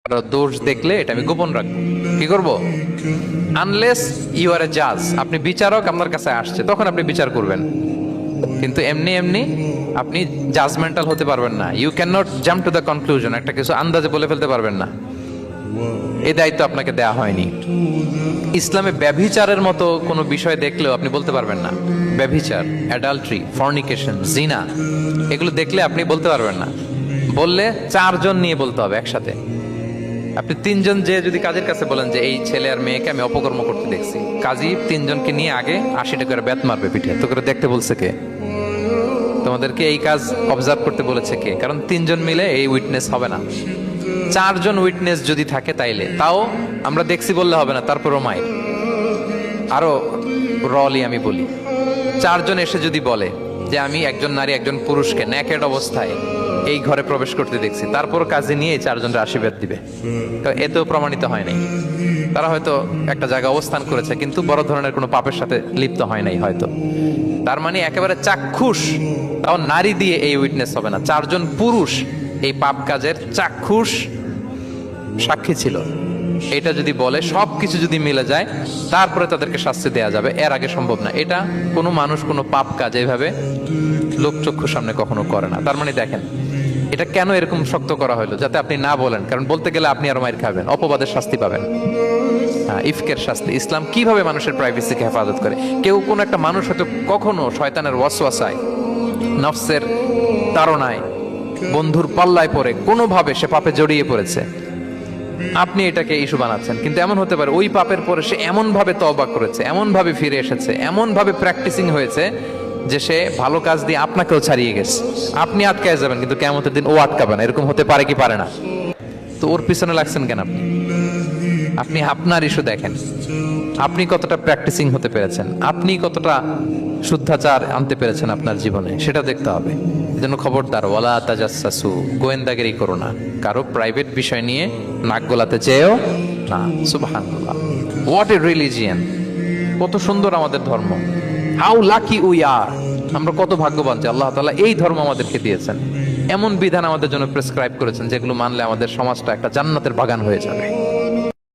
দোষ দেখলে এটা আমি গোপন রাখবো। কি করব? আনলেস ইউ আর এ জাজ, আপনি বিচারক, আপনার কাছে আসছে, তখন আপনি বিচার করবেন। কিন্তু এমনি এমনি আপনি জাজমেন্টাল হতে পারবেন না। You can not jump to the conclusion, একটা কিছু আন্দাজে বলে ফেলতে পারবেন না। এই দায়িত্ব আপনাকে দেয়া হয়নি। ইসলামে ব্যভিচারের মতো কোনো বিষয় দেখলেও আপনি বলতে পারবেন না। ব্যভিচার, অ্যাডাল্ট্রি, ফর্নিকেশন, জিনা, এগুলো দেখলে আপনি বলতে পারবেন না। বললে চারজন নিয়ে বলতে হবে একসাথে। আপনি তিনজন যে যদি কাজের কাছে বলেন যে এই ছেলে আর মেয়েকে আমি অপকর্ম করতে দেখছি, কাজী তিনজনকে নিয়ে আগে 80 টাকা করে বেত মারবে পিঠে। তো করে দেখতে বলছে কে? তোমাদেরকে এই কাজ অবজার্ভ করতে বলেছে কে? কারণ তিনজন মিলে এই উইটনেস হবে না। চারজন উইটনেস যদি থাকে তাইলে তাও আমরা দেখছি বললে হবে না, তারপরও মায়ের আরো রলি আমি বলি, চারজন এসে যদি বলে যে আমি একজন নারী একজন পুরুষকে নেকেড অবস্থায় এই ঘরে প্রবেশ করতে দেখছি, তারপর কাজে নিয়ে এই চারজনের আশীর্বাদ দিবে, এতেও প্রমাণিত হয় নাই। তারা হয়তো একটা জায়গায় অবস্থান করেছে কিন্তু বড় ধরনের কোনো পাপের সাথে লিপ্ত হয় নাই হয়তো। তার মানে একেবারে চাক্ষুষ, তাও নারী দিয়ে এই উইটনেস হবে না, চারজন পুরুষ এই পাপ কাজের চাক্ষুষ সাক্ষী ছিল, এটা যদি বলে, সবকিছু যদি মিলে যায় তারপরে তাদেরকে শাস্তি দেয়া যাবে, এর আগে সম্ভব না। এটা কোনো মানুষ কোনো পাপ কাজ এইভাবে লোকচক্ষুর সামনে কখনো করে না। তার মানে দেখেন এটা কেন এরকম শক্ত করা হলো, যাতে আপনি না বলেন, কারণ বলতে গেলে আপনি আরো মাইর খাবেন, অপবাদের শাস্তি পাবেন। ইফকের শাস্তি। ইসলাম কিভাবে মানুষের প্রাইভেসিকে হেফাজত করে? কেউ কোন একটা মানুষ হয়তো কখনো শয়তানের ওয়াসওয়াসায়, নফসের তাড়নায়, বন্ধুর পাল্লায় পড়ে কোনোভাবে সে পাপে জড়িয়ে পড়েছে, আপনি এটাকে ইস্যু বানাচ্ছেন। কিন্তু এমন হতে পারে ওই পাপের পরে সে এমন ভাবে তওবা করেছে, এমন ভাবে ফিরে এসেছে, এমন ভাবে প্র্যাকটিসিং হয়েছে যে সে ভালো কাজ দিয়ে আপনাকেও ছাড়িয়ে গেছে। আপনি আটকায় যাবেন কিন্তু কিয়ামতের দিন ও আটকাবে না। এরকম হতে পারে কি পারে না? তো ওর পিছনে লাগছেন কেন আপনি? আপনি আপনার ইস্যু দেখেন, আপনি কতটা প্র্যাকটিসিং হতে পেরেছেন, আপনি কতটা শুদ্ধাচার আনতে পেরেছেন আপনার জীবনে, সেটা দেখতে হবে। এজন্য খবরদার, ওয়ালা তাজাসসু, গোয়েন্দাগিরি করো না, কারো প্রাইভেট বিষয় নিয়ে নাক গলাতে চেয়েও না। সুবহানাল্লাহ, হোয়াট এ রিলিজিয়ান! কত সুন্দর আমাদের ধর্ম! How lucky we are! আমরা কত ভাগ্যবান যে আল্লাহ তাআলা এই ধর্ম আমাদেরকে দিয়েছেন, এমন বিধান আমাদের জন্য প্রেসক্রাইব করেছেন যেগুলো মানলে আমাদের সমাজটা একটা জান্নাতের বাগান হয়ে যাবে।